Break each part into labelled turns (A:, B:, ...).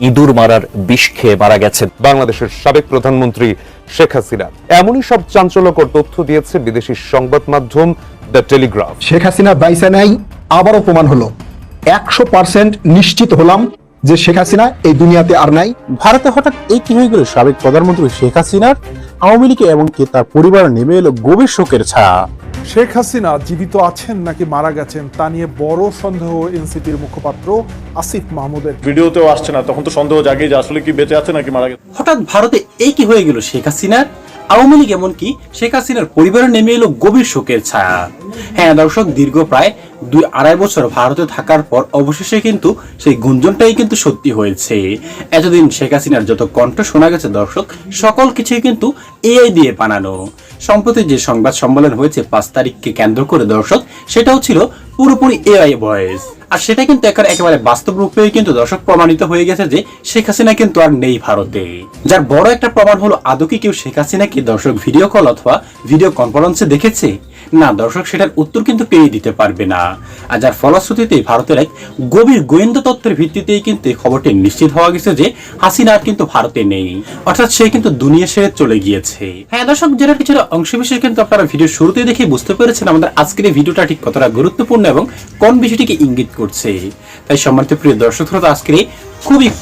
A: ইঁদুর মারার বিষ খেয়ে মারা গেছেন বাংলাদেশের সাবেক প্রধানমন্ত্রী শেখ হাসিনা। এমনই সব চাঞ্চল্যকর তথ্য দিয়েছে বিদেশি সংবাদ মাধ্যম দ্য টেলিগ্রাফ।
B: শেখ হাসিনা বাইসা নাই, আবারও প্রমাণ হলো। 100% নিশ্চিত হলাম যে শেখ হাসিনা এই দুনিয়াতে আর নাই।
C: ভারতে হঠাৎ এই কি হয়ে গেল সাবেক প্রধানমন্ত্রী শেখ হাসিনার? আওয়ামী লীগে এমনকি তার পরিবার নেমে এলো গভীর শোকের ছায়া।
D: শেখ হাসিনা জীবিত আছেন নাকি মারা গেছেন তা নিয়ে বড় সন্দেহ এনসিপির মুখপাত্র আসিফ মাহমুদের।
E: ভিডিওতেও আসছে না, তখন তো সন্দেহ জাগে যে আসলে কি বেঁচে আছে নাকি মারা গেছে।
F: হঠাৎ ভারতে এই কি হয়ে গেল শেখ হাসিনার? আওয়ামী লীগ এমনকি শেখ হাসিনার পরিবারে নেমে এলো গভীর শোকের ছায়া। হ্যাঁ দর্শক, দীর্ঘ প্রায় 2-2.5 বছর ভারতে থাকার পর অবশেষে কিন্তু সেই গুঞ্জনটাই কিন্তু সত্যি হয়েছে। এতদিন শেখ হাসিনার যত কণ্ঠ শোনা গেছে দর্শক, সকল কিছুই কিন্তু এআই দিয়ে বানানো। সম্প্রতি যে সংবাদ সম্মেলন হয়েছে 5 তারিখকে কেন্দ্র করে দর্শক, সেটাও ছিল পুরোপুরি এআই ভয়েস। আর সেটা কিন্তু একেবারে বাস্তব রূপেই কিন্তু দর্শক প্রমাণিত হয়ে গেছে যে শেখ হাসিনা কিন্তু আর নেই ভারতে। যার বড় একটা প্রমাণ হলো, আদৌ কি কেউ শেখ হাসিনাকে দর্শক ভিডিও কল অথবা ভিডিও কনফারেন্সে দেখেছে? না দর্শক, সেটার উত্তর কিন্তু কেউই দিতে পারবে না। আর যার ফলশ্রুতিতে ভারতের এক গভীর গোয়েন্দা তথ্যের ভিত্তিতেই কিন্তু এই খবরটি নিশ্চিত হওয়া গেছে যে হাসিনা আর কিন্তু ভারতে নেই, অর্থাৎ সে কিন্তু দুনিয়া ছেড়ে চলে গিয়েছে। হ্যাঁ দর্শক, যেটা কিছুটা অংশবিশেষ কিন্তু আপনারা ভিডিও শুরুতেই দেখে বুঝতে পেরেছেন আমাদের আজকের এই ভিডিওটা ঠিক কতটা গুরুত্বপূর্ণ এবং কোন বিষয়টিকে ইঙ্গিত করছে। তাই সম্মানিত প্রিয় দর্শক শ্রোতা, আজকের এই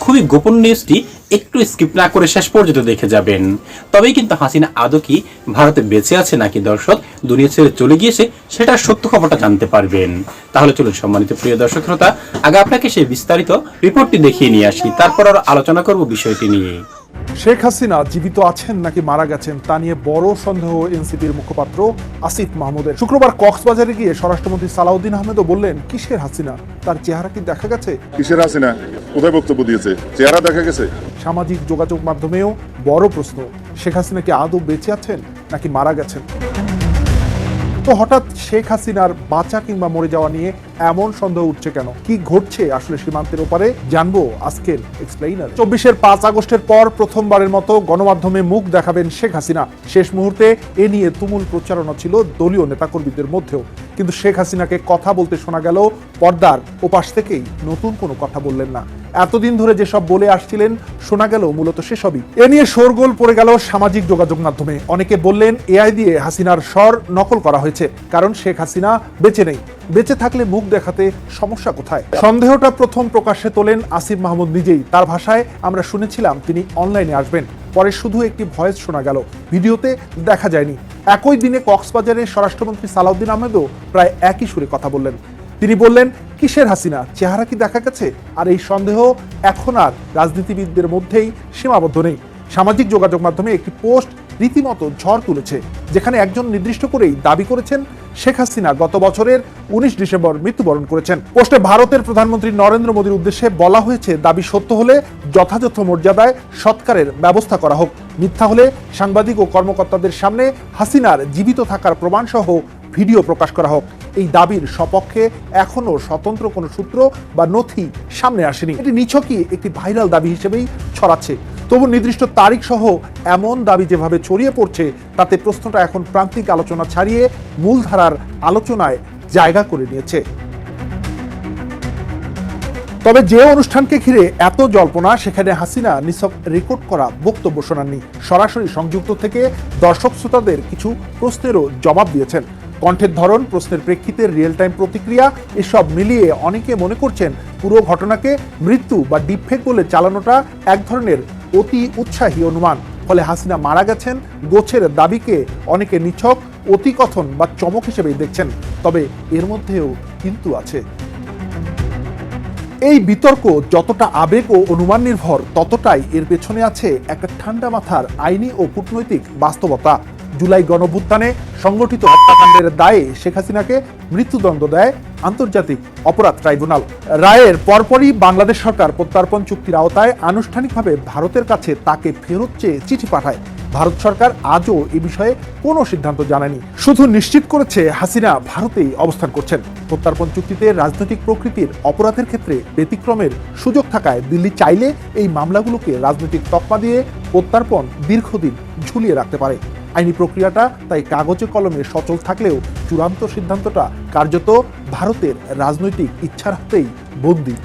F: খুবই গোপন নিউজটি একটু স্কিপ না করে শেষ পর্যন্ত দেখে যাবেন। তবেই কিন্তু হাসিনা আদৌ কি ভারতে বেঁচে আছে নাকি দর্শক দুনিয়া ছেড়ে চলে গিয়েছে সেটার সত্য খবরটা জানতে পারবেন। তাহলে চলুন সম্মানিত প্রিয় দর্শক শ্রোতা, আগে আপনাকে সেই বিস্তারিত রিপোর্টটি দেখিয়ে নিয়ে আসি, তারপর আরো আলোচনা করব বিষয়টি নিয়ে।
D: শেখ হাসিনা জীবিত আছেন নাকি মারা গেছেন তা নিয়ে বড় সন্দেহ এনসিপির মুখপাত্র আসিফ মাহমুদের। শুক্রবার কক্সবাজারে গিয়ে স্বরাষ্ট্রমন্ত্রী সালাউদ্দিন আহমেদও বললেন, কিসের হাসিনা? তার চেহারা কি দেখা গেছে?
G: কিসের হাসিনা? কোথায় বক্তব্য দিয়েছে? চেহারা দেখা গেছে?
D: সামাজিক যোগাযোগ মাধ্যমেও বড় প্রশ্ন, শেখ হাসিনা কি আদৌ বেঁচে আছেন নাকি মারা গেছেন? তো হঠাৎ শেখ হাসিনার বাঁচা কিংবা মরে যাওয়া নিয়ে এমন সন্দেহ উঠছে কেন? কি ঘটছে আসলে সীমান্তের ওপারে, জানবো আজকের এক্সপ্লেইনার। 24-এর 5 আগস্টের পর প্রথমবারের মতো গণমাধ্যমে মুখ দেখাবেন শেখ হাসিনা। শেষ মুহূর্তে এ নিয়ে তুমুল প্রচারণা ছিল দলীয় নেতাকর্মীদের মধ্যেও, কিন্তু শেখ হাসিনাকে কথা বলতে শোনা গেল পর্দার ওপাশ থেকেই নতুন কোনো কথা বললেন না। এতদিন ধরে যেসব বলে আসছিলেন শোনা গেল মূলত সেসবই। এ নিয়ে শোরগোল পড়ে গেল সামাজিক যোগাযোগ মাধ্যমে। অনেকে বললেন এআই দিয়ে হাসিনার স্বর নকল করা হয়েছে, কারণ শেখ হাসিনা বেঁচে নেই। বেঁচে থাকলে মুখ দেখাতে সমস্যা কোথায়? সন্দেহটা প্রথম প্রকাশ্যে তোলেন আসিফ মাহমুদ নিজেই। তার ভাষায়, আমরা শুনেছিলাম তিনি অনলাইনে আসবেন, পরে শুধু একটি ভয়েস শোনা গেল, ভিডিওতে দেখা যায়নি। একই দিনে কক্সবাজারের স্বরাষ্ট্রমন্ত্রী সালাউদ্দিন আহমেদও প্রায় একই সুরে কথা বললেন। তিনি বললেন, কিসের হাসিনা? চেহারা কি দেখা গেছে? আর এই সন্দেহ এখন আর রাজনীতিবিদদের মধ্যেই সীমাবদ্ধ নেই। সামাজিক যোগাযোগ মাধ্যমে একটি পোস্ট রীতিমতো ঝড় তুলেছে, যেখানে একজন নির্দিষ্ট করেই দাবি করেছেন শেখ হাসিনা গত বছরের 19 ডিসেম্বর মৃত্যুবরণ করেছেন। পোস্টে ভারতের প্রধানমন্ত্রী নরেন্দ্র মোদীর উদ্দেশ্যে বলা হয়েছে, দাবি সত্য হলে যথাযথ মর্যাদায় সৎকারের ব্যবস্থা করা হোক, মিথ্যা হলে সাংবাদিক ও কর্মকর্তাদের সামনে হাসিনার জীবিত থাকার প্রমাণসহ ভিডিও প্রকাশ করা হোক। এই দাবির সপক্ষে এখনো স্বতন্ত্র কোনো সূত্র বা নথি সামনে আসেনি। এটি নিছকই একটি ভাইরাল দাবি হিসেবেই ছড়াচ্ছে। তবু নির্দিষ্ট তারিখ সহ এমন দাবি যেভাবে ছড়িয়ে পড়ছে, তাতে প্রশ্নটা এখন প্রান্তিক আলোচনা ছাড়িয়ে মূলধারার আলোচনায় জায়গা করে নিয়েছে। তবে যে অনুষ্ঠানকে ঘিরে এত জল্পনা, সেখানে হাসিনা নিছক রেকর্ড করা বক্তব্য শোনাননি, সরাসরি সংযুক্ত থেকে দর্শক শ্রোতাদের কিছু প্রশ্নেরও জবাব দিয়েছেন। কণ্ঠের ধরন, প্রশ্নের প্রেক্ষিতে রিয়েল টাইম প্রতিক্রিয়া, এসব মিলিয়ে অনেকে মনে করছেন পুরো ঘটনাকে মৃত্যু বা ডিপফেক বলে চালানোটা এক ধরনের অতি উৎসাহী অনুমান। ফলে হাসিনা মারা গেছেন গোছের দাবিকে অনেকে নিছক অতিকথন বা চমক হিসেবেই দেখছেন। তবে এর মধ্যেও কিন্তু আছে। এই বিতর্ক যতটা আবেগ ও অনুমান নির্ভর, ততটাই এর পেছনে আছে একটা ঠান্ডা মাথার আইনি ও কূটনৈতিক বাস্তবতা। জুলাই গণঅভ্যুত্থানে সংগঠিত হত্যাকাণ্ডের দায়ে শেখ হাসিনাকে মৃত্যুদণ্ড দেয় আন্তর্জাতিক অপরাধ ট্রাইব্যুনাল। রায়ের পরপরই বাংলাদেশ সরকার প্রত্যর্পণ চুক্তির আওতায় আনুষ্ঠানিকভাবে ভারতের কাছে তাকে ফেরত চেয়ে চিঠি পাঠায়। ভারত সরকার আজও এ বিষয়ে কোনো সিদ্ধান্ত জানায়নি, শুধু নিশ্চিত করেছে হাসিনা ভারতেই অবস্থান করছেন। প্রত্যর্পণ চুক্তিতে রাজনৈতিক প্রকৃতির অপরাধের ক্ষেত্রে ব্যতিক্রমের সুযোগ থাকায় দিল্লি চাইলে এই মামলাগুলোকে রাজনৈতিক তকমা দিয়ে প্রত্যর্পণ দীর্ঘদিন ঝুলিয়ে রাখতে পারে। আইনি প্রক্রিয়াটা তাই কাগজে কলমে সচল থাকলেও চূড়ান্ত সিদ্ধান্তটা কার্যত ভারতের রাজনৈতিক ইচ্ছার হাতেই বন্দী।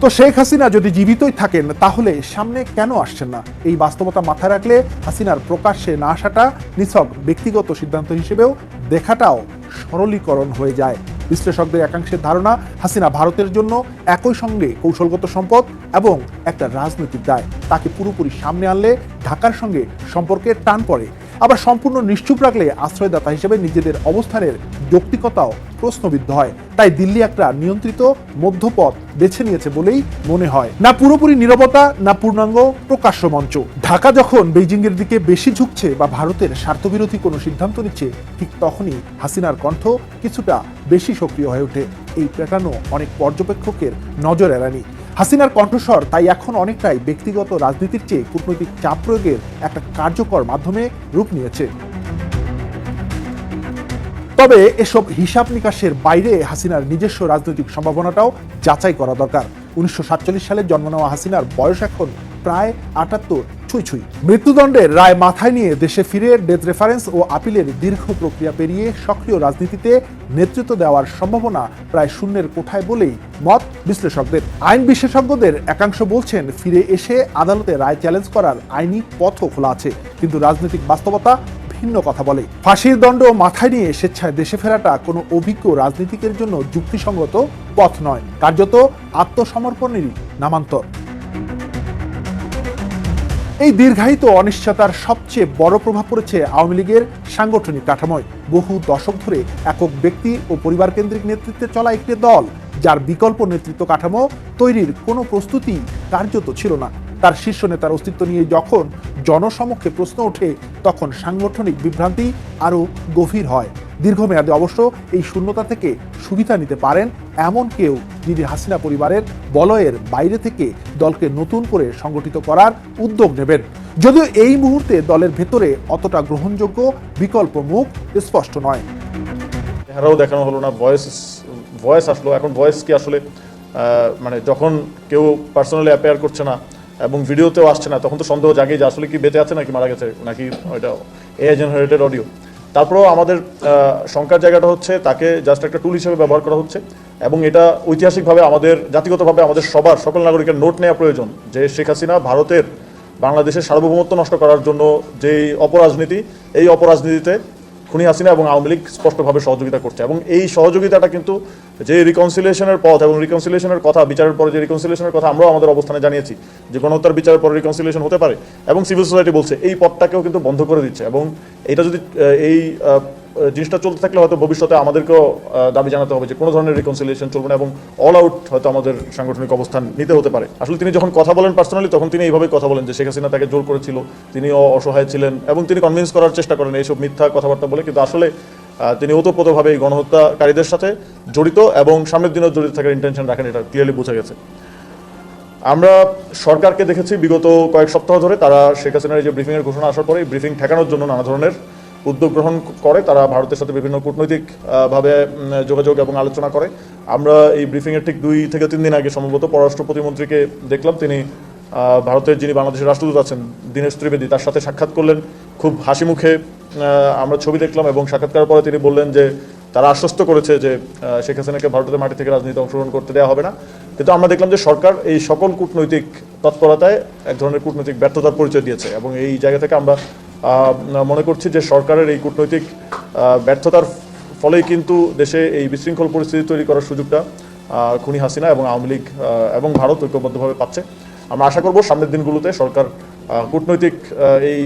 D: তো শেখ হাসিনা যদি জীবিতই থাকেন তাহলে সামনে কেন আসছেন না? এই বাস্তবতা মাথায় রাখলে হাসিনার প্রকাশ্যে না আসাটা নিছক ব্যক্তিগত সিদ্ধান্ত হিসেবেও দেখাটাও সরলীকরণ হয়ে যায়। বিশ্লেষকদের একাংশের ধারণা, হাসিনা ভারতের জন্য একই সঙ্গে কৌশলগত সম্পদ এবং একটা রাজনৈতিক দায়। তাকে পুরোপুরি সামনে আনলে ঢাকার সঙ্গে সম্পর্কের টান পড়ে, আবার সম্পূর্ণ নিশ্চুপ রাখলে আশ্রয়দাতা হিসেবে নিজেদের অবস্থানের যৌক্তিকতাও প্রশ্নবিদ্ধ হয়। তাই দিল্লি একটা নিয়ন্ত্রিত মধ্যপথ বেছে নিয়েছে বলেই মনে হয়। না পুরোপুরি নীরবতা, না পূর্ণাঙ্গ প্রকাশ্য মঞ্চ। ঢাকা যখন বেইজিং এর দিকে বেশি ঝুঁকছে বা ভারতের স্বার্থবিরোধী কোনো সিদ্ধান্ত নিচ্ছে, ঠিক তখনই হাসিনার কণ্ঠ কিছুটা বেশি সক্রিয় হয়ে ওঠে। এই প্যাটার্নও অনেক পর্যবেক্ষকের নজর এড়ায়নি। হাসিনার কণ্ঠস্বর তাই এখন অনেকটাই ব্যক্তিগত রাজনীতির চেয়ে কূটনৈতিক চাপ প্রয়োগের একটা কার্যকর মাধ্যমে রূপ নিয়েছে। তবে এসব হিসাব নিকাশের বাইরে হাসিনার নিজস্ব রাজনৈতিক সম্ভাবনাটাও যাচাই করা দরকার। 1947 সালে জন্ম নেওয়া হাসিনার বয়স এখন প্রায় 78 ছুঁই। মৃত্যুদণ্ডের রায় মাথায় নিয়ে দেশে ফিরে ডেথ রেফারেন্স ও আপিলের দীর্ঘ প্রক্রিয়া পেরিয়ে সক্রিয় রাজনীতিতে নেতৃত্ব দেওয়ার সম্ভাবনা প্রায় শূন্যের কোঠায় বলেই মত বিশ্লেষকদের। আইন বিশেষজ্ঞদের একাংশ বলছেন, ফিরে এসে আদালতে রায় চ্যালেঞ্জ করার আইনি পথও খোলা আছে, কিন্তু রাজনৈতিক বাস্তবতা ভিন্ন কথা বলে। ফাঁসির দণ্ড মাথায় নিয়ে স্বেচ্ছায় দেশে ফেরাটা কোনো অভিজ্ঞ রাজনীতিকের জন্য যুক্তিসঙ্গত পথ নয়, কার্যত আত্মসমর্পণেরই নামান্তর। এই দীর্ঘায়িত অনিশ্চয়তার সবচেয়ে বড় প্রভাব পড়েছে আওয়ামী লীগের সাংগঠনিক কাঠামোয়। বহু দশক ধরে একক ব্যক্তি ও পরিবার কেন্দ্রিক নেতৃত্বে চলা একটি দল, যার বিকল্প নেতৃত্ব কাঠামো তৈরির কোনো প্রস্তুতি কার্যত ছিল না। তার শীর্ষ নেতার অস্তিত্ব নিয়ে যখন জনসমক্ষে প্রশ্ন ওঠে, তখন সাংগঠনিক বিভ্রান্তি আরও গভীর হয়। দীর্ঘমেয়াদে অবশ্য এই শূন্যতা থেকে সুবিধা নিতে পারেন এমন কেউ, যিনি হাসিনা পরিবারের বলয়ের বাইরে থেকে দলকে নতুন করে সংগঠিত করার উদ্যোগ নেবেন। যদিও এই মুহূর্তে দলের ভেতরে অতটা গ্রহণযোগ্য বিকল্প মুখ স্পষ্ট নয়।
E: চেহারাও দেখানো হলো না, ভয়েস আসলো। এখন ভয়েস কি আসলে মানে যখন কেউ পার্সোনালি অ্যাপেয়ার করছে না এবং ভিডিওতেও আসছে না, তখন তো সন্দেহ জাগে যে আসলে কি বেঁচে আছে নাকি মারা গেছে, নাকি ওইটা এআই জেনারেটেড অডিও। তারপরেও আমাদের শঙ্কার জায়গাটা হচ্ছে তাকে জাস্ট একটা টুল হিসেবে ব্যবহার করা হচ্ছে, এবং এটা ঐতিহাসিকভাবে আমাদের জাতিগতভাবে আমাদের সকল নাগরিকের নোট নেওয়া প্রয়োজন যে শেখ হাসিনা ভারতের বাংলাদেশের সার্বভৌমত্ব নষ্ট করার জন্য যেই অপরাজনীতি, এই অপরাজনীতিতে খুনি হাসিনা এবং আওয়ামী লীগ স্পষ্টভাবে সহযোগিতা করছে। এবং এই সহযোগিতাটা কিন্তু যে রিকনসিলিয়েশনের পথ এবং রিকনসিলিয়েশনের কথা, বিচারের পরে যে রিকনসিলিয়েশনের কথা আমরাও আমাদের অবস্থানে জানিয়েছি যে গণহত্যার বিচারের পরে রিকনসিলিয়েশন হতে পারে, এবং সিভিল সোসাইটি বলছে এই পথটাকেও কিন্তু বন্ধ করে দিচ্ছে। এবং এটা যদি এই জিনিসটা চলতে থাকলে হয়তো ভবিষ্যতে আমাদেরকেও দাবি জানাতে হবে যে কোনো ধরনের রিকনসিলিয়েশন চলবে না, এবং অল আউট হয়তো আমাদের সাংগঠনিক অবস্থান নিতে হতে পারে। আসলে তিনি যখন কথা বলেন পার্সোনালি, তখন তিনি এইভাবেই কথা বলেন যে শেখ হাসিনা তাকে জোর করেছিল, তিনি অসহায় ছিলেন, এবং তিনি কনভিন্স করার চেষ্টা করেন এইসব মিথ্যা কথাবার্তা বলে। কিন্তু আসলে তিনি ওতপ্রোতভাবে এই গণহত্যাকারীদের সাথে জড়িত এবং সামনের দিনেও জড়িত থাকার ইন্টেনশন রাখেন, এটা ক্লিয়ারলি বোঝা গেছে। আমরা সরকারকে দেখেছি বিগত কয়েক সপ্তাহ ধরে তারা শেখ হাসিনার এই যে ব্রিফিংয়ের ঘোষণা আসার পরে ব্রিফিং ঠেকানোর জন্য নানা ধরনের উদ্যোগ গ্রহণ করে। তারা ভারতের সাথে বিভিন্ন কূটনৈতিক ভাবে যোগাযোগ এবং আলোচনা করে। আমরা এই ব্রিফিংয়ের ঠিক 2 থেকে 3 দিন আগে সম্ভবত পররাষ্ট্র প্রতিমন্ত্রীকে দেখলাম, তিনি ভারতের যিনি বাংলাদেশের রাষ্ট্রদূত আছেন দীনেশ ত্রিবেদী, তার সাথে সাক্ষাৎ করলেন। খুব হাসি মুখে আমরা ছবি দেখলাম, এবং সাক্ষাৎকারের পরে তিনি বললেন যে তারা আশ্বস্ত করেছে যে শেখ হাসিনাকে ভারতের মাটি থেকে রাজনীতি অংশগ্রহণ করতে দেওয়া হবে না। কিন্তু আমরা দেখলাম যে সরকার এই সকল কূটনৈতিক তৎপরতায় এক ধরনের কূটনৈতিক ব্যর্থতার পরিচয় দিয়েছে, এবং এই জায়গা থেকে আমরা মনে করছি যে সরকারের এই কূটনৈতিক ব্যর্থতার ফলেই কিন্তু দেশে এই বিশৃঙ্খল পরিস্থিতি তৈরি করার সুযোগটা খুনি হাসিনা এবং আওয়ামী লীগ এবং ভারত ঐক্যবদ্ধভাবে পাচ্ছে। আমরা আশা করব সামনের দিনগুলোতে সরকার কূটনৈতিক এই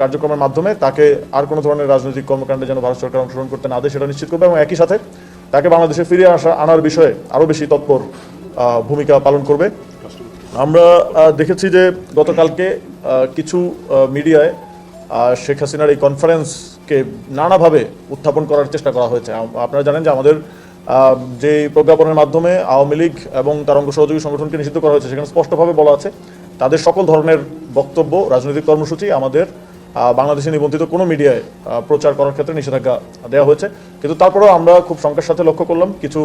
E: কার্যক্রমের মাধ্যমে তাকে আর কোনো ধরনের রাজনৈতিক কর্মকাণ্ডে যেন ভারত সরকার অংশগ্রহণ করতে না দেয় সেটা নিশ্চিত করবে, এবং একই সাথে তাকে বাংলাদেশে ফিরিয়ে আনার বিষয়ে আরও বেশি তৎপর ভূমিকা পালন করবে। আমরা দেখেছি যে গতকালকে কিছু মিডিয়ায় শেখ হাসিনার এই কনফারেন্সকে নানাভাবে উত্থাপন করার চেষ্টা করা হয়েছে। আপনারা জানেন যে আমাদের যে প্রজ্ঞাপনের মাধ্যমে আওয়ামী লীগ এবং তার অঙ্গ সহযোগী সংগঠনকে নিষিদ্ধ করা হয়েছে, সেখানে স্পষ্টভাবে বলা আছে তাদের সকল ধরনের বক্তব্য, রাজনৈতিক কর্মসূচি আমাদের বাংলাদেশে নিবন্ধিত কোনো মিডিয়ায় প্রচার করার ক্ষেত্রে নিষেধাজ্ঞা দেওয়া হয়েছে। কিন্তু তারপরেও আমরা খুব শঙ্কার সাথে লক্ষ্য করলাম কিছু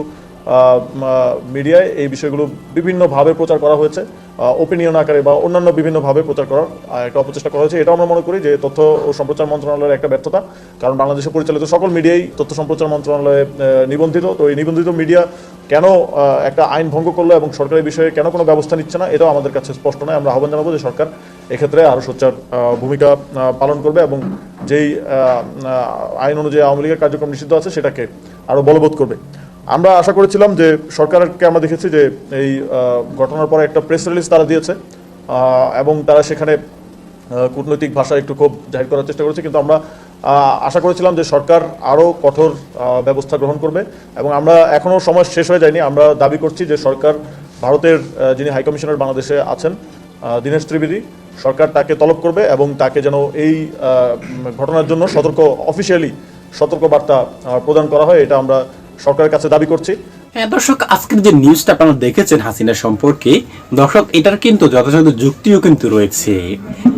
E: মিডিয়ায় এই বিষয়গুলো বিভিন্নভাবে প্রচার করা হয়েছে, ওপিনিয়ন আকারে বা অন্যান্য বিভিন্নভাবে প্রচার করার একটা অপচেষ্টা করা হয়েছে। এটা আমরা মনে করি যে তথ্য ও সম্প্রচার মন্ত্রণালয়ের একটা ব্যর্থতা, কারণ বাংলাদেশে পরিচালিত সকল মিডিয়াই তথ্য সম্প্রচার মন্ত্রণালয়ে নিবন্ধিত। তো এই নিবন্ধিত মিডিয়া কেন একটা আইন ভঙ্গ করলো এবং সরকারের বিষয়ে কেন কোনো ব্যবস্থা নিচ্ছে না, এটাও আমাদের কাছে স্পষ্ট নয়। আমরা আহ্বান জানাবো যে সরকার এক্ষেত্রে আরও সোচ্চার ভূমিকা পালন করবে এবং যেই আইন অনুযায়ী আওয়ামী লীগের কার্যক্রম নিষিদ্ধ আছে সেটাকে আরও বলবৎ করবে। আমরা আশা করেছিলাম যে সরকারকে আমরা দেখেছি যে এই ঘটনার পরে একটা প্রেস রিলিজ তারা দিয়েছে এবং তারা সেখানে কূটনৈতিক ভাষা একটু ক্ষোভ জাহির করার চেষ্টা করেছে, কিন্তু আমরা আশা করেছিলাম যে সরকার আরও কঠোর ব্যবস্থা গ্রহণ করবে এবং আমরা এখনও সময় শেষ হয়ে যায়নি। আমরা দাবি করছি যে সরকার ভারতের যিনি হাইকমিশনার বাংলাদেশে আছেন দীনেশ ত্রিবেদী, সরকার তাকে তলব করবে এবং তাকে যেন এই ঘটনার জন্য অফিসিয়ালি সতর্ক বার্তা প্রদান করা হয়, এটা আমরা সরকারের কাছে দাবি করছি।
F: হ্যাঁ দর্শক, আজকের যে নিউজটা আপনারা দেখেছেন হাসিনা সম্পর্কে, দর্শক এটার কিন্তু যথাযথ যুক্তিও কিন্তু রয়েছে।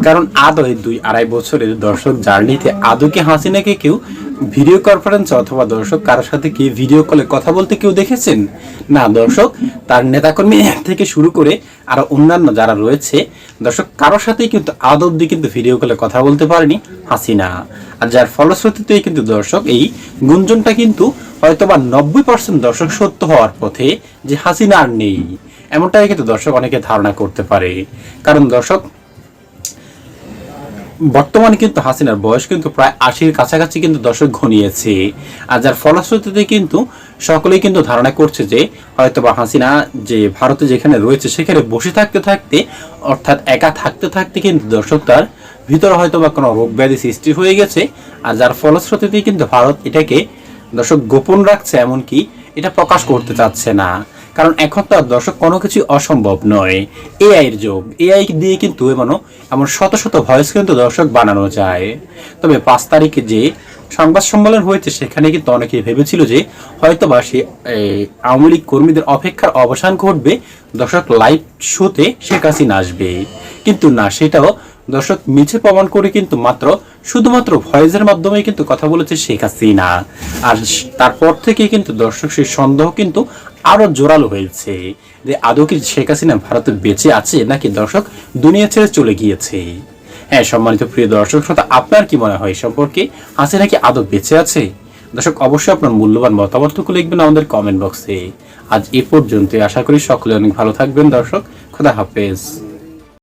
F: কারণ আদৌ 2-2.5 বছরের দর্শক জার্নিতে আদৌ কি হাসিনাকে কেউ ভিডিও কনফারেন্স অথবা দর্শক কারোর সাথে কি ভিডিও কলে কথা বলতে কেউ দেখেছেন? না দর্শক, তার নেতাকর্মী থেকে শুরু করে আরো অন্যান্য যারা রয়েছে দর্শক কারোর সাথেই কিন্তু আদৌ কিন্তু ভিডিও কলে কথা বলতে পারেনি হাসিনা। আর যার ফলশ্রুতিতেই কিন্তু দর্শক এই গুঞ্জনটা কিন্তু হয়তোবা 90% দর্শক সত্য হওয়ার পথে যে হাসিনা আর নেই, এমনটাই কিন্তু দর্শক অনেকে ধারণা করতে পারে। কারণ দর্শক বর্তমানে কিন্তু হাসিনার বয়স কিন্তু প্রায় 80-র কাছাকাছি কিন্তু দর্শক ঘনিয়েছে। আর যার ফলশ্রুতিতে কিন্তু সকলেই কিন্তু ধারণা করছে যে হয়তোবা হাসিনা যে ভারতে যেখানে রয়েছে সেখানে বসে থাকতে থাকতে অর্থাৎ একা থাকতে থাকতে কিন্তু দর্শক তার ভিতরে হয়তোবা কোনো রোগ ব্যাধি সৃষ্টি হয়ে গেছে। আর যার ফলশ্রুতিতে কিন্তু ভারত এটাকে দর্শক গোপন রাখছে, এমনকি এটা প্রকাশ করতে চাচ্ছে না। কারণ এখন তো দর্শক কোনো কিছু অসম্ভব নয়, এআই এর যুগ। এআই দিয়ে কিন্তু এমন শত শত ভয়েস কিন্তু দর্শক বানানো যায়। তবে 5 তারিখে যে সংবাদ সম্মেলন হয়েছে সেখানে কিন্তু অনেকেই ভেবেছিল যে হয়তোবা সে আওয়ামী লীগ কর্মীদের অপেক্ষার অবসান ঘটবে, দর্শক লাইভ শোতে শেখ হাসিনা আসবে। কিন্তু না, সেটাও দর্শক মিছে প্রমাণ করে কিন্তু শুধুমাত্র ভয়েসের মাধ্যমে কিন্তু কথা বলেছে শেখ হাসিনা। আর তারপর থেকে কিন্তু দর্শক সেই সন্দেহ কিন্তু আরো জোরালো হয়েছে যে আদৌ কি শেখ হাসিনা ভারতে বেঁচে আছে নাকি দর্শক দুনিয়া ছেড়ে চলে গিয়েছে। হ্যাঁ সম্মানিত প্রিয় দর্শক শ্রোতা, আপনার কি মনে হয় সম্পর্কে? হাসিনা কি আদৌ বেঁচে আছে? দর্শক অবশ্যই আপনার মূল্যবান মতামতটুকু লিখবেন আমাদের কমেন্ট বক্সে। আজ এ পর্যন্ত, আশা করি সকলে অনেক ভালো থাকবেন দর্শক। খোদা হাফেজ।